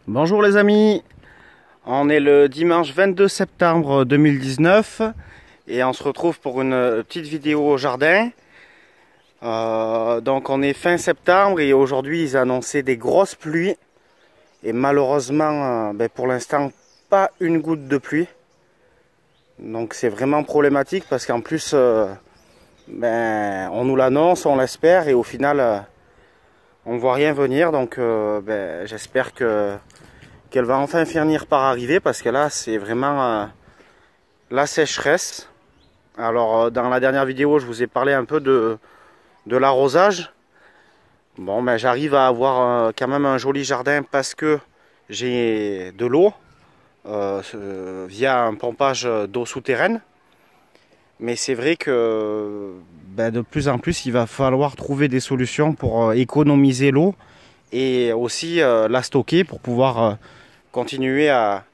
Bonjour les amis, on est le dimanche 22 septembre 2019 et on se retrouve pour une petite vidéo au jardin. Donc on est fin septembre et aujourd'hui ils annonçaient des grosses pluies et malheureusement pour l'instant pas une goutte de pluie. Donc c'est vraiment problématique parce qu'en plus on nous l'annonce, on l'espère et au final on voit rien venir. Donc j'espère qu'elle va enfin finir par arriver parce que là c'est vraiment la sécheresse. Alors dans la dernière vidéo je vous ai parlé un peu de l'arrosage. Bon j'arrive à avoir quand même un joli jardin parce que j'ai de l'eau via un pompage d'eau souterraine. Mais c'est vrai que de plus en plus il va falloir trouver des solutions pour économiser l'eau et aussi la stocker pour pouvoir continuer à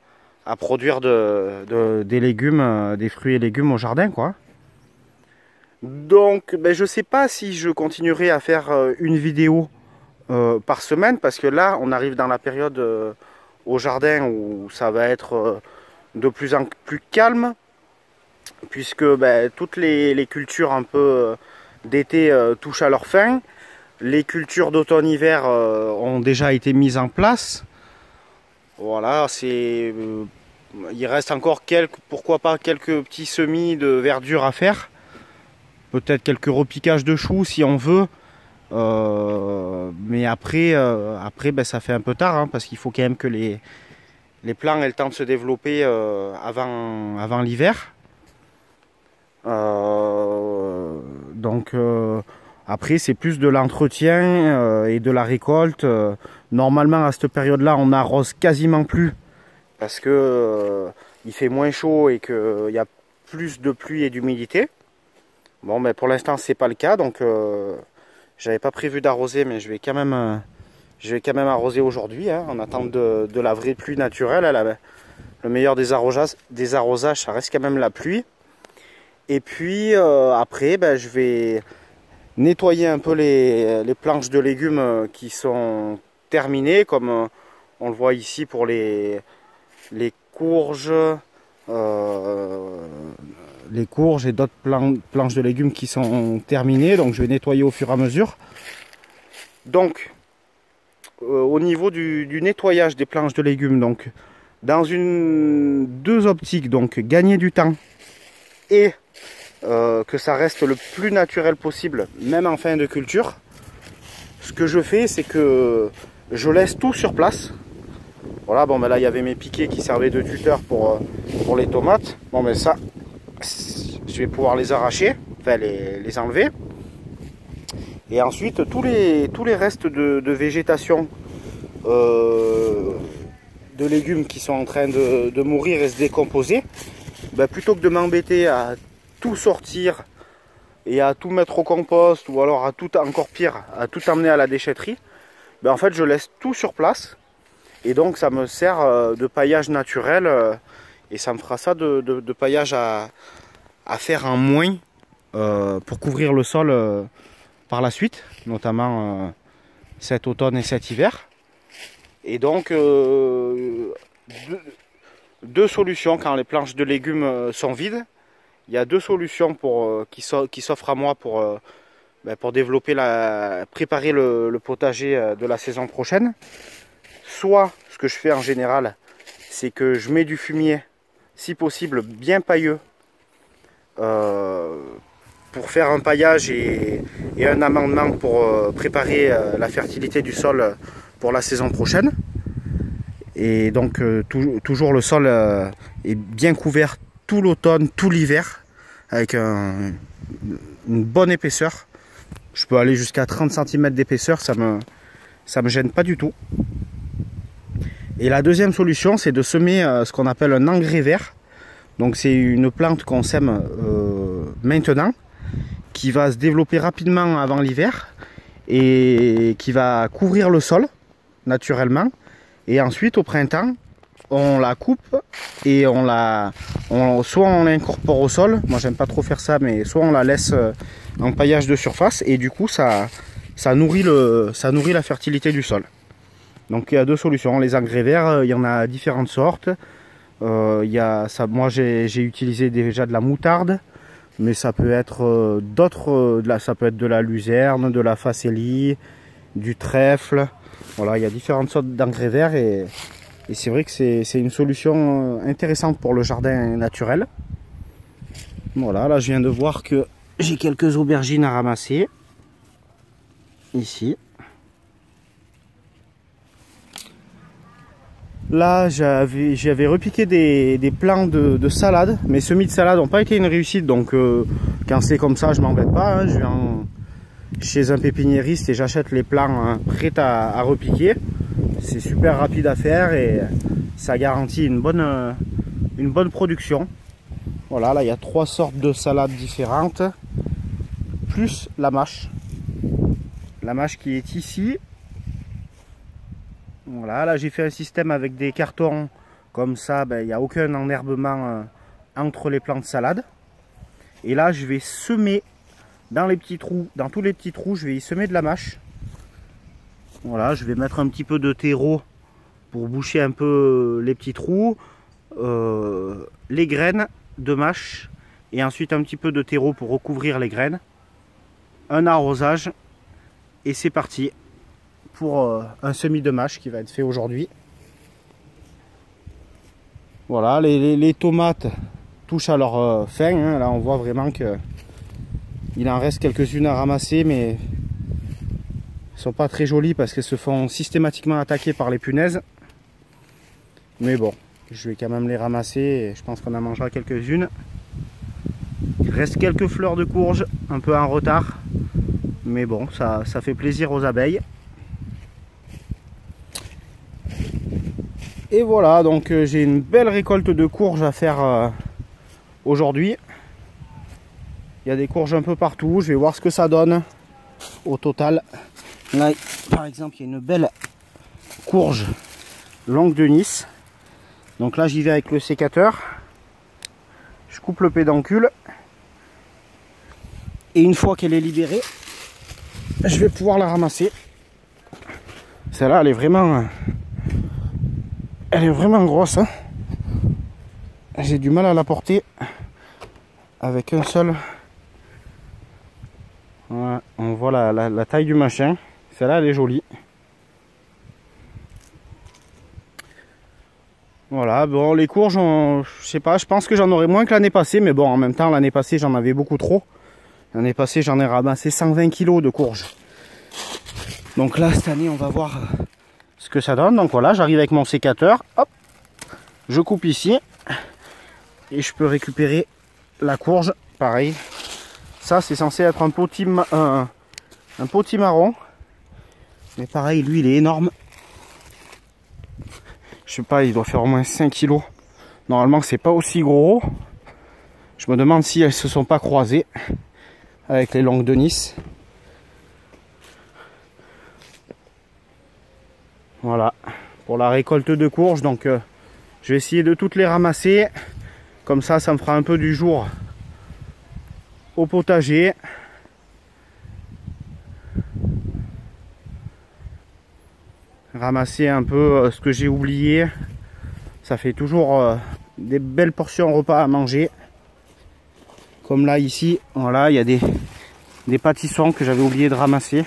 produire des légumes, des fruits et légumes au jardin, quoi. Donc je ne sais pas si je continuerai à faire une vidéo par semaine parce que là on arrive dans la période au jardin où ça va être de plus en plus calme puisque toutes les cultures un peu d'été touchent à leur fin. Les cultures d'automne-hiver ont déjà été mises en place. Voilà, il reste encore pourquoi pas quelques petits semis de verdure à faire. Peut-être quelques repiquages de choux si on veut. Mais après ça fait un peu tard hein, parce qu'il faut quand même que les plants aient le temps de se développer avant l'hiver. Après c'est plus de l'entretien et de la récolte. Normalement à cette période là on n'arrose quasiment plus parce que il fait moins chaud et qu'il y a plus de pluie et d'humidité. Bon pour l'instant c'est pas le cas donc j'avais pas prévu d'arroser mais je vais quand même arroser aujourd'hui hein, en attendant de la vraie pluie naturelle. Le meilleur des arrosages ça reste quand même la pluie. Et puis après je vais nettoyer un peu les planches de légumes qui sont terminées comme on le voit ici pour les courges et d'autres planches de légumes qui sont terminées. Donc je vais nettoyer au fur et à mesure. Donc au niveau du nettoyage des planches de légumes, donc dans deux optiques, donc gagner du temps et que ça reste le plus naturel possible, même en fin de culture. Ce que je fais, c'est que je laisse tout sur place. Voilà, là il y avait mes piquets qui servaient de tuteur pour les tomates. Ça, je vais pouvoir les arracher, enfin les enlever. Et ensuite, tous les restes de végétation, de légumes qui sont en train de mourir et se décomposer, plutôt que de m'embêter à tout sortir et à tout mettre au compost ou alors encore pire, à tout emmener à la déchetterie, en fait je laisse tout sur place et donc ça me sert de paillage naturel et ça me fera ça de paillage à faire en moins pour couvrir le sol par la suite, notamment cet automne et cet hiver. Et donc deux solutions quand les planches de légumes sont vides. Il y a deux solutions qui s'offrent à moi pour préparer le potager de la saison prochaine. Soit, ce que je fais en général, c'est que je mets du fumier, si possible bien pailleux, pour faire un paillage et un amendement pour préparer la fertilité du sol pour la saison prochaine. Et donc toujours le sol est bien couvert tout l'automne, tout l'hiver, avec une bonne épaisseur. Je peux aller jusqu'à 30 cm d'épaisseur, ça me gêne pas du tout. Et la deuxième solution, c'est de semer ce qu'on appelle un engrais vert. Donc c'est une plante qu'on sème maintenant, qui va se développer rapidement avant l'hiver et qui va couvrir le sol naturellement. Et ensuite au printemps, on la coupe et soit on l'incorpore au sol. Moi j'aime pas trop faire ça, mais soit on la laisse en paillage de surface et du coup ça nourrit la fertilité du sol. Donc il y a deux solutions. Les engrais verts, il y en a différentes sortes. Moi j'ai utilisé déjà de la moutarde, mais ça peut être ça peut être de la luzerne, de la facélie, du trèfle. Voilà, il y a différentes sortes d'engrais verts et c'est vrai que c'est une solution intéressante pour le jardin naturel. Voilà, là je viens de voir que j'ai quelques aubergines à ramasser. Ici. Là j'avais repiqué des plants de salade. Mes semis de salade n'ont pas été une réussite. Donc quand c'est comme ça je m'embête pas. Hein. Je viens chez un pépiniériste et j'achète les plants prêts à repiquer. C'est super rapide à faire et ça garantit une bonne production. Voilà, là il y a 3 sortes de salades différentes, plus la mâche. La mâche qui est ici. Voilà, là j'ai fait un système avec des cartons, comme ça il n'y a aucun enherbement entre les plants de salade. Et là je vais semer dans les petits trous, dans tous les petits trous, je vais y semer de la mâche. Voilà, je vais mettre un petit peu de terreau pour boucher un peu les petits trous, les graines de mâche et ensuite un petit peu de terreau pour recouvrir les graines, un arrosage et c'est parti pour un semis de mâche qui va être fait aujourd'hui. Voilà, les tomates touchent à leur fin, hein. Là on voit vraiment que il en reste quelques-unes à ramasser, mais elles sont pas très jolies parce qu'elles se font systématiquement attaquer par les punaises. Mais bon, je vais quand même les ramasser et je pense qu'on en mangera quelques-unes. Il reste quelques fleurs de courge, un peu en retard. Mais bon, ça fait plaisir aux abeilles. Et voilà, donc j'ai une belle récolte de courges à faire aujourd'hui. Il y a des courges un peu partout, je vais voir ce que ça donne au total. Là, par exemple, il y a une belle courge longue de Nice. Donc là, j'y vais avec le sécateur. Je coupe le pédoncule. Et une fois qu'elle est libérée, je vais pouvoir la ramasser. Celle-là, elle est vraiment grosse. Hein. J'ai du mal à la porter avec un seul. Voilà, on voit la taille du machin. Celle-là, elle est jolie. Voilà, bon, les courges, je sais pas, je pense que j'en aurais moins que l'année passée, mais bon, en même temps, l'année passée, j'en avais beaucoup trop. L'année passée, j'en ai ramassé 120 kg de courges. Donc là, cette année, on va voir ce que ça donne. Donc voilà, j'arrive avec mon sécateur, hop, je coupe ici, et je peux récupérer la courge, pareil. Ça, c'est censé être un potimarron, mais pareil, lui, il est énorme. Je sais pas, il doit faire au moins 5 kg. Normalement, c'est pas aussi gros. Je me demande si elles se sont pas croisées avec les longues de Nice. Voilà, pour la récolte de courges. Donc, je vais essayer de toutes les ramasser. Comme ça, ça me fera un peu du jour au potager. Ramasser un peu ce que j'ai oublié. Ça fait toujours des belles portions repas à manger. Comme là, ici, voilà, il y a des pâtissons que j'avais oublié de ramasser.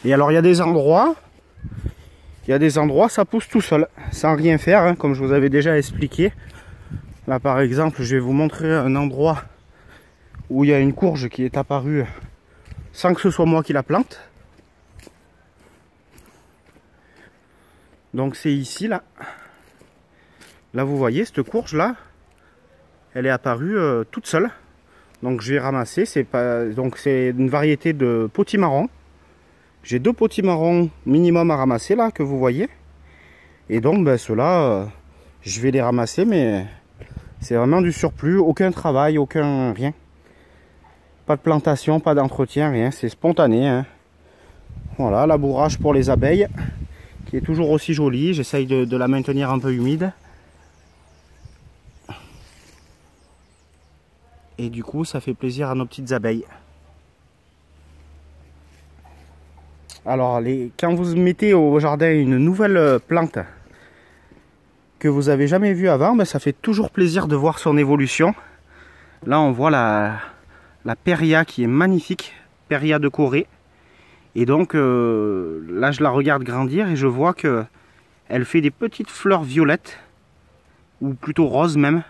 Et alors, il y a des endroits ça pousse tout seul, sans rien faire, hein, comme je vous avais déjà expliqué. Là, par exemple, je vais vous montrer un endroit où il y a une courge qui est apparue sans que ce soit moi qui la plante. Donc c'est ici, là. Là, vous voyez, cette courge-là, elle est apparue toute seule. Donc je vais ramasser. C'est une variété de potimarron. J'ai 2 potimarrons minimum à ramasser, là, que vous voyez. Et donc, ben, ceux-là, je vais les ramasser, mais c'est vraiment du surplus. Aucun travail, aucun rien. Pas de plantation, pas d'entretien, rien. C'est spontané. Hein. Voilà, labourage pour les abeilles, qui est toujours aussi jolie. J'essaye de la maintenir un peu humide. Et du coup, ça fait plaisir à nos petites abeilles. Alors, quand vous mettez au jardin une nouvelle plante que vous avez jamais vue avant, ben, ça fait toujours plaisir de voir son évolution. Là, on voit la Perrya qui est magnifique, Perrya de Corée. Et donc, là, je la regarde grandir et je vois que elle fait des petites fleurs violettes, ou plutôt roses même.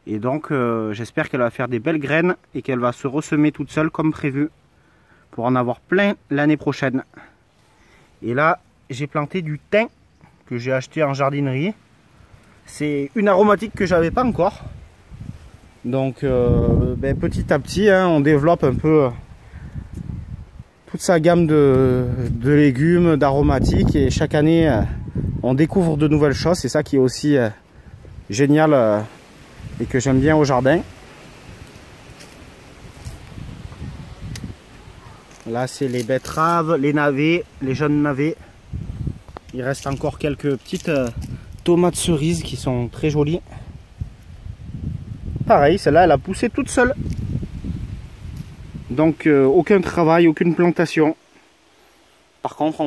Et donc, j'espère qu'elle va faire des belles graines et qu'elle va se ressemer toute seule comme prévu, pour en avoir plein l'année prochaine. Et là, j'ai planté du thym que j'ai acheté en jardinerie. C'est une aromatique que j'avais pas encore. Donc ben, petit à petit, hein, on développe un peu toute sa gamme de légumes, d'aromatiques. Et chaque année, on découvre de nouvelles choses. C'est ça qui est aussi génial et que j'aime bien au jardin. Là, c'est les betteraves, les navets, les jeunes navets. Il reste encore quelques petites tomates cerises qui sont très jolies. Pareil, celle-là, elle a poussé toute seule. Donc, aucun travail, aucune plantation. Par contre,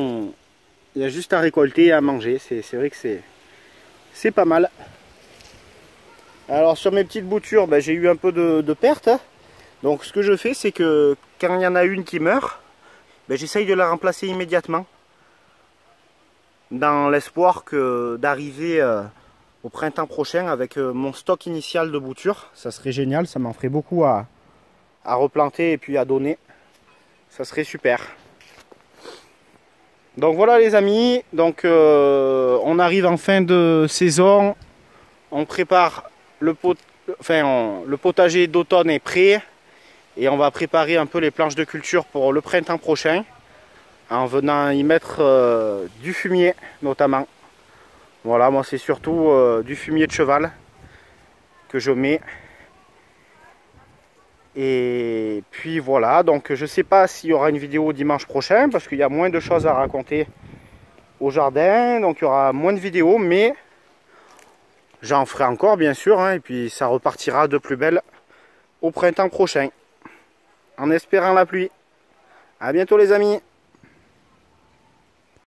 il y a juste à récolter et à manger. C'est vrai que c'est pas mal. Alors, sur mes petites boutures, ben, j'ai eu un peu de pertes. Donc, ce que je fais, c'est que quand il y en a une qui meurt, ben, j'essaye de la remplacer immédiatement. Dans l'espoir d'arriver au printemps prochain avec mon stock initial de boutures. Ça serait génial, ça m'en ferait beaucoup à replanter et puis à donner. Ça serait super. Donc voilà les amis, donc on arrive en fin de saison. On prépare le potager d'automne est prêt. Et on va préparer un peu les planches de culture pour le printemps prochain. En venant y mettre du fumier notamment. Voilà, moi c'est surtout du fumier de cheval que je mets. Et puis voilà, donc je sais pas s'il y aura une vidéo dimanche prochain parce qu'il y a moins de choses à raconter au jardin. Donc il y aura moins de vidéos, mais j'en ferai encore bien sûr. Hein, et puis ça repartira de plus belle au printemps prochain. En espérant la pluie. À bientôt les amis.